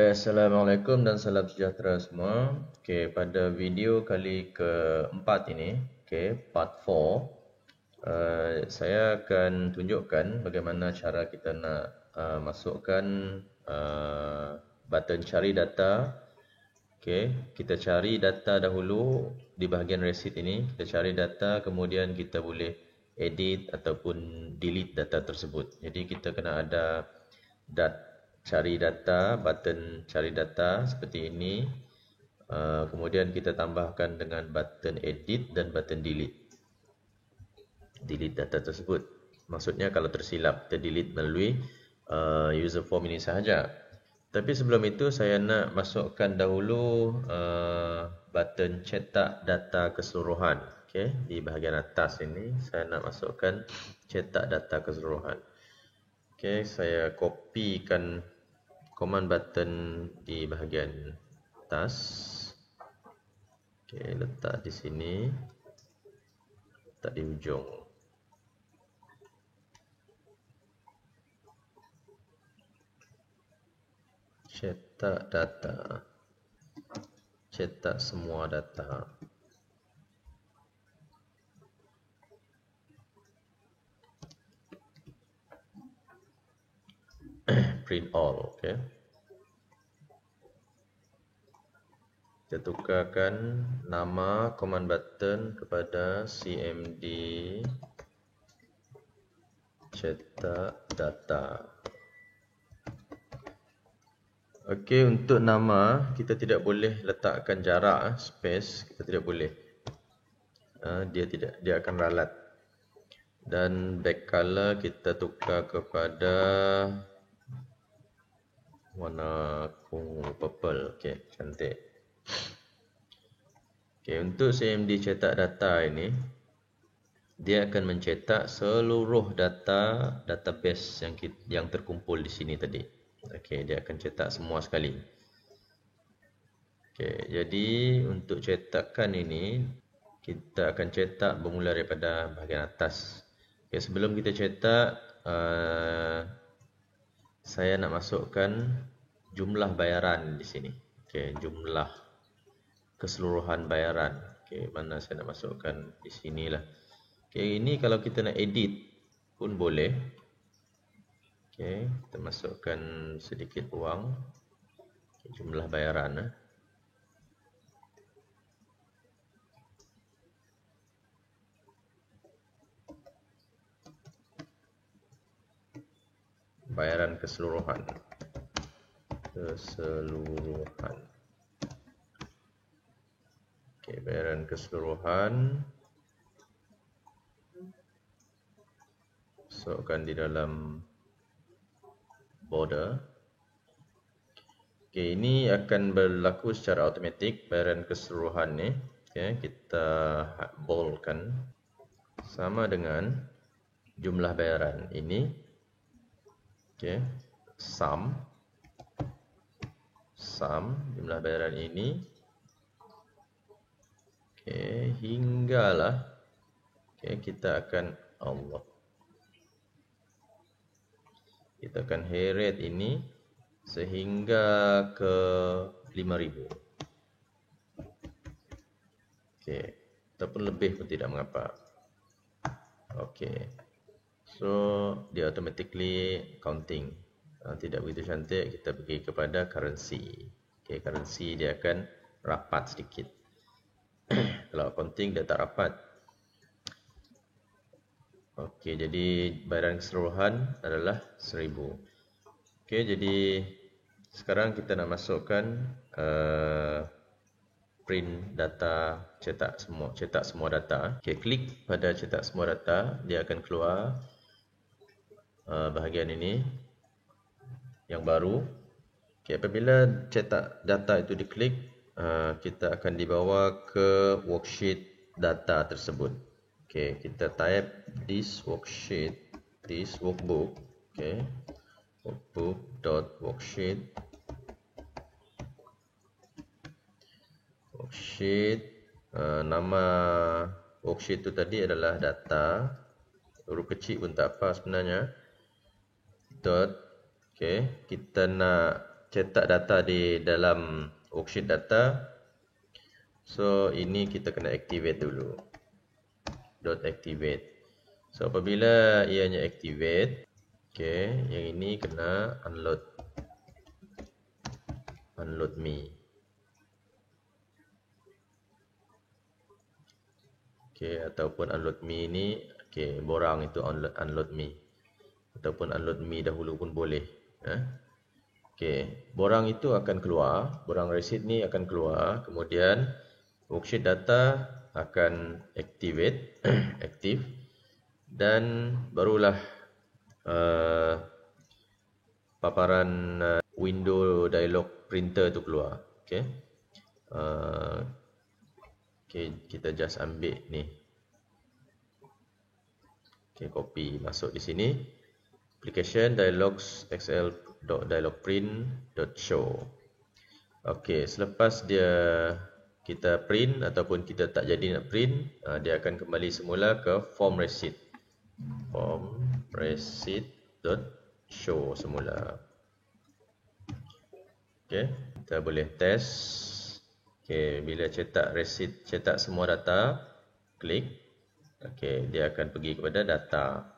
Baik, Assalamualaikum dan salam sejahtera semua. Okey, pada video kali keempat ini, okey, part 4, saya akan tunjukkan bagaimana cara kita nak masukkan button cari data. Okey, kita cari data dahulu di bahagian receipt ini. Kita cari data, kemudian kita boleh edit ataupun delete data tersebut. Jadi kita kena ada cari data, button cari data seperti ini. Kemudian kita tambahkan dengan button edit dan button delete data tersebut. Maksudnya kalau tersilap, kita delete melalui user form ini sahaja. Tapi sebelum itu saya nak masukkan dahulu button cetak data keseluruhan. Okay, di bahagian atas ini saya nak masukkan cetak data keseluruhan. Okay, saya kopikan command button di bahagian atas. Okay, letak di sini, letak di ujung. Cetak data, cetak semua data. Print all, okay. Kita tukarkan nama command button kepada cmd cetak data. Okey, untuk nama kita tidak boleh letakkan jarak, space, kita tidak boleh. Dia akan ralat. Dan back color kita tukar kepada warna ungu purple. Okey, cantik. Okey, untuk CMD cetak data ini, dia akan mencetak seluruh data database yang terkumpul di sini tadi. Okey, dia akan cetak semua sekali. Okey, jadi untuk cetakan ini kita akan cetak bermula daripada bahagian atas. Okey, sebelum kita cetak, saya nak masukkan jumlah bayaran di sini. Okey, jumlah keseluruhan bayaran. Okey, mana saya nak masukkan di sinilah. Okey, ini kalau kita nak edit pun boleh. Okey, kita masukkan sedikit wang. Okay, jumlah bayaran. Bayaran keseluruhan. Okey, bayaran keseluruhan. Masukkan di dalam border. Okey, ini akan berlaku secara automatik bayaran keseluruhan ni. Okey, kita boldkan sama dengan jumlah bayaran ini. Okey, sum jumlah bayaran ini. Okey, hinggalah kita akan kita akan heret ini sehingga ke 5,000. Okey, ataupun lebih pun tidak mengapa. Okey, so dia automatically counting. Tidak begitu cantik, kita pergi kepada currency. Okey, currency dia akan rapat sedikit. Kalau counting dia tak rapat. Okey, jadi bayaran keseluruhan adalah 1,000. Okey, jadi sekarang kita nak masukkan print data, cetak semua data. Okey, klik pada cetak semua data, dia akan keluar bahagian ini yang baru. Okey, apabila cetak data itu diklik, kita akan dibawa ke worksheet data tersebut. Okey, kita type this worksheet, this workbook. Okey, workbook.worksheet. Nama worksheet itu tadi adalah data. Huruf kecil pun tak apa sebenarnya. Dot. Okey, kita nak cetak data di dalam worksheet data. So ini kita kena activate dulu. .activate. So apabila ianya activate, okay, yang ini kena unload me. Okay, ataupun unload me ni, okay, borang itu unload me. Ataupun unload me dahulu pun boleh. Okay, borang itu akan keluar, borang receipt ni akan keluar, kemudian worksheet data akan activate, aktif, dan barulah paparan window dialog printer tu keluar. Okay, okay, kita just ambil ni. Okay, copy masuk di sini. Application dialogs xl.dialogprint.show. Okay, selepas kita print ataupun kita tak jadi nak print, dia akan kembali semula ke form receipt. Form receipt.show semula. Okay, kita boleh test. Okay, bila cetak receipt, cetak semua data, klik. Okay, dia akan pergi kepada data.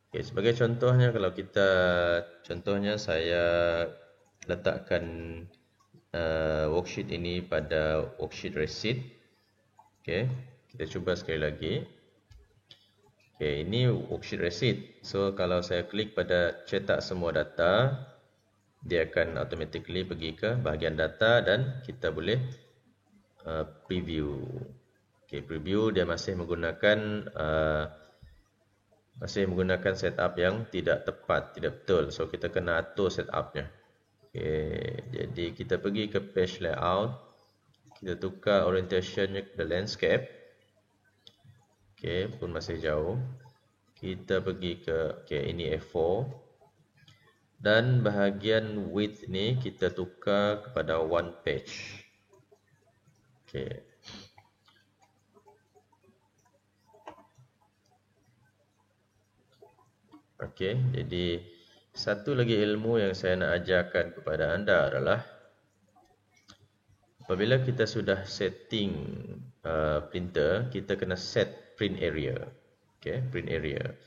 Okay, sebagai contohnya, kalau contohnya saya letakkan worksheet ini pada worksheet receipt. Okay, kita cuba sekali lagi. Okay, ini worksheet receipt. So kalau saya klik pada cetak semua data, dia akan automatically pergi ke bahagian data dan kita boleh preview. Okay, preview dia masih menggunakan setup yang tidak tepat, tidak betul. So kita kena atur setupnya. Okay, jadi kita pergi ke page layout, kita tukar orientationnya ke landscape. Okay, pun masih jauh. Kita pergi ke, okay, ini A4, dan bahagian width ni kita tukar kepada one page. Okay. Okay, jadi satu lagi ilmu yang saya nak ajarkan kepada anda adalah apabila kita sudah setting printer, kita kena set print area. Okay, print area.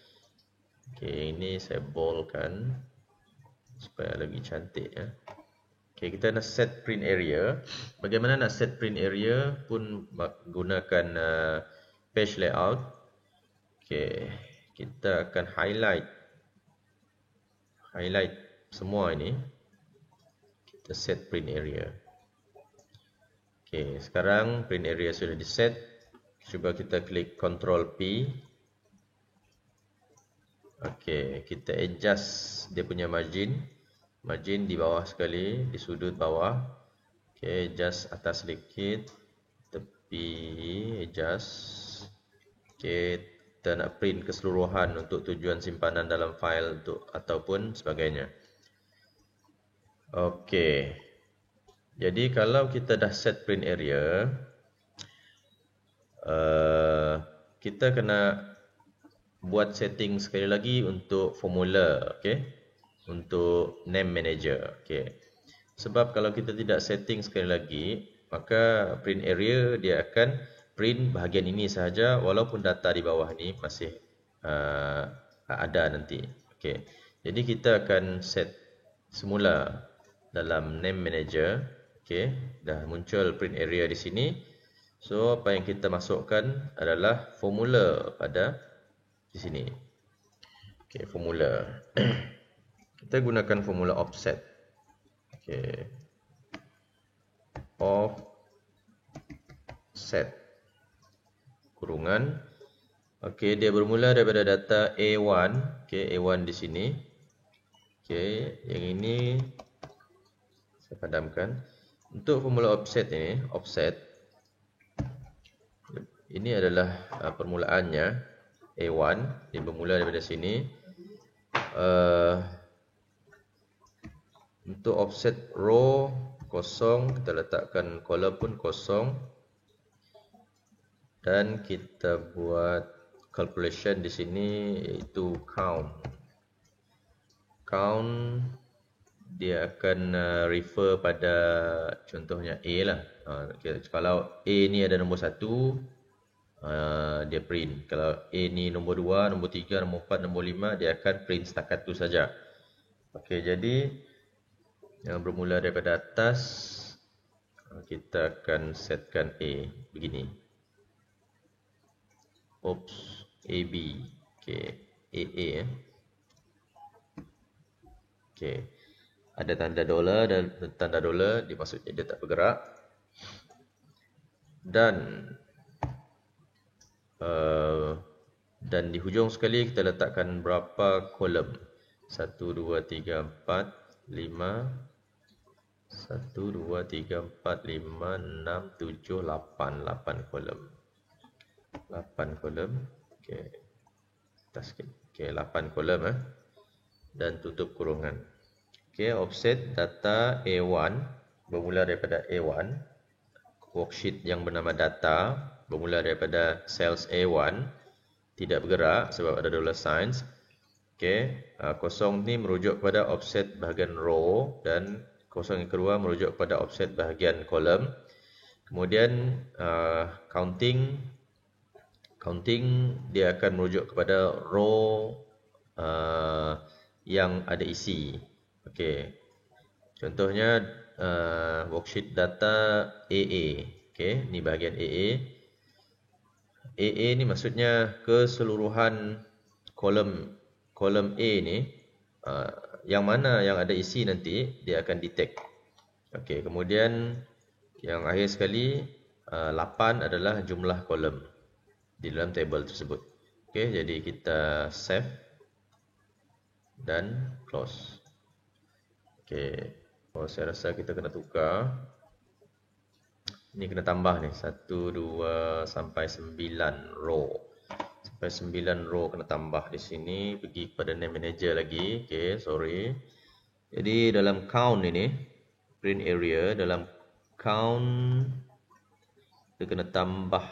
Okay, ini saya boldkan supaya lagi cantik ya. Okay, kita nak set print area. Bagaimana nak set print area pun gunakan page layout. Okay, kita akan highlight semua ini. Kita set print area. Okay, sekarang print area sudah di set. Cuba kita klik Ctrl P. Okay, kita adjust dia punya margin di bawah sekali, di sudut bawah. Okay, adjust atas sedikit, tepi adjust. Okay, kita nak print keseluruhan untuk tujuan simpanan dalam file ataupun sebagainya. Okay, jadi kalau kita dah set print area, kita kena buat setting sekali lagi untuk formula, okay, untuk name manager. Okay, sebab kalau kita tidak setting sekali lagi, maka print area dia akan print bahagian ini sahaja, walaupun data di bawah ni masih ada nanti. Okay, jadi kita akan set semula dalam name manager. Okay, dah muncul print area di sini. So apa yang kita masukkan adalah formula pada di sini. Okay, formula. Kita gunakan formula offset. Okay, offset kurungan. Okay, dia bermula daripada data A1. Okay, A1 di sini. Okay, yang ini saya padamkan. Untuk formula offset ini, ini adalah permulaannya A1. Dia bermula daripada sini. Untuk offset row kosong, kita letakkan column pun kosong. Dan kita buat calculation di sini, iaitu count dia akan refer pada contohnya A lah. Kalau A ni ada nombor 1, dia print. Kalau A ni nombor 2, nombor 3, nombor 4, nombor 5, dia akan print setakat tu saja. Okey, jadi yang bermula daripada atas, kita akan setkan A begini. Oops, AB. Okey, AA Okey. Ada tanda dolar dan tanda dolar, maksudnya dia tak bergerak. Dan di hujung sekali kita letakkan berapa kolom? 1 2 3 4 5 1 2 3 4 5 6 7 8 kolom. 8 kolom. Okey. Atas sikit. Okey, 8 kolom dan tutup kurungan. Okey, offset data A1 bermula daripada A1. Worksheet yang bernama data bermula daripada cells A1 tidak bergerak sebab ada dollar signs. Okey, kosong ni merujuk kepada offset bahagian row dan kosong yang kedua merujuk kepada offset bahagian kolom. Kemudian counting dia akan merujuk kepada row yang ada isi. Okey. Contohnya worksheet data AA. Okey, ni bahagian AA. AA ni maksudnya keseluruhan kolom A ni, yang mana yang ada isi nanti dia akan detect. Okey, kemudian yang akhir sekali 8 adalah jumlah kolom di dalam table tersebut. Okey, jadi kita save dan close. Okey, saya rasa kita kena tukar. Ini kena tambah ni 1 2 sampai 9 row. Sampai 9 row kena tambah di sini, pergi kepada name manager lagi. Okey, sorry. Jadi dalam count ini, print area dalam count kita kena tambah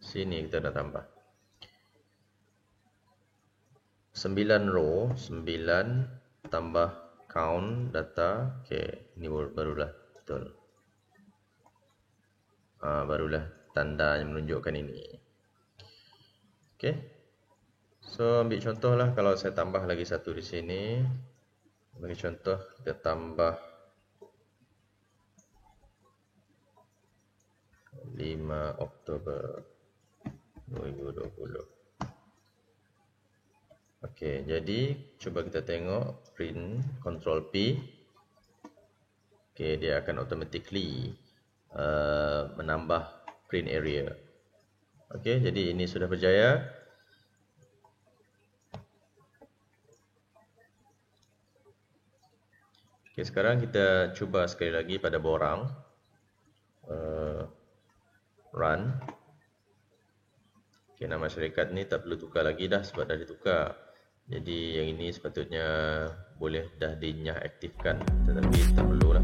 sini, kita dah tambah 9 row, 9 tambah count data. Okey, ini barulah betul. Barulah tanda yang menunjukkan ini. Okey. So ambil contohlah, kalau saya tambah lagi satu di sini. Bagi contoh, kita tambah 5 Oktober 2020. Okey, jadi cuba kita tengok print Ctrl P. Okey, dia akan automatically menambah print area. Okey, jadi ini sudah berjaya. Okey, sekarang kita cuba sekali lagi pada borang. Run. Okey, nama syarikat ni tak perlu tukar lagi dah sebab dah ditukar. Jadi yang ini sepatutnya boleh dah dinyah aktifkan, tetapi tak perlulah.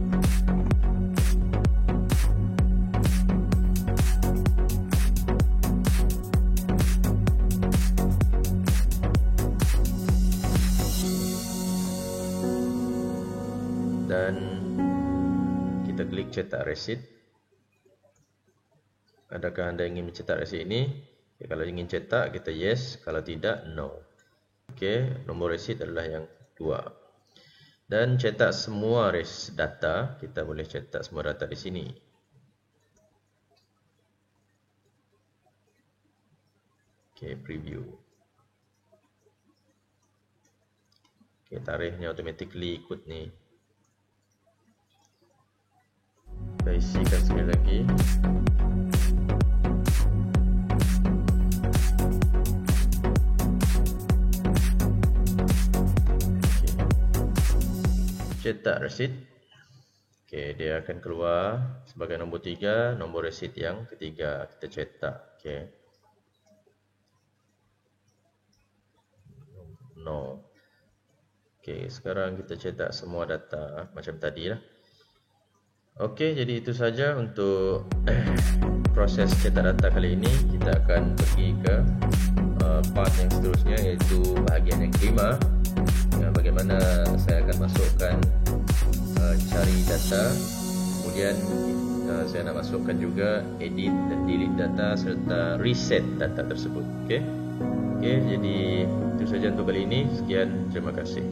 Dan kita klik cetak resit. Adakah anda ingin mencetak resit ini? Okay, kalau ingin cetak, kita yes. Kalau tidak, no. Okey, nombor resit adalah yang 2. Dan cetak semua data. Kita boleh cetak semua data di sini. Okey, preview. Okey, tarikhnya automatically ikut ni. Kita isikan sekali lagi. Cetak resit. Okey, dia akan keluar sebagai nombor 3, nombor resit yang ketiga. Kita cetak. Okey. No. Okey, sekarang kita cetak semua data macam tadi lah. Okey, jadi itu saja untuk proses cetak data kali ini. Kita akan pergi ke part yang seterusnya, iaitu bahagian yang kelima, bagaimana saya akan masukkan cari data, kemudian saya nak masukkan juga edit dan delete data serta reset data tersebut. Okey, jadi itu saja untuk kali ini. Sekian, terima kasih.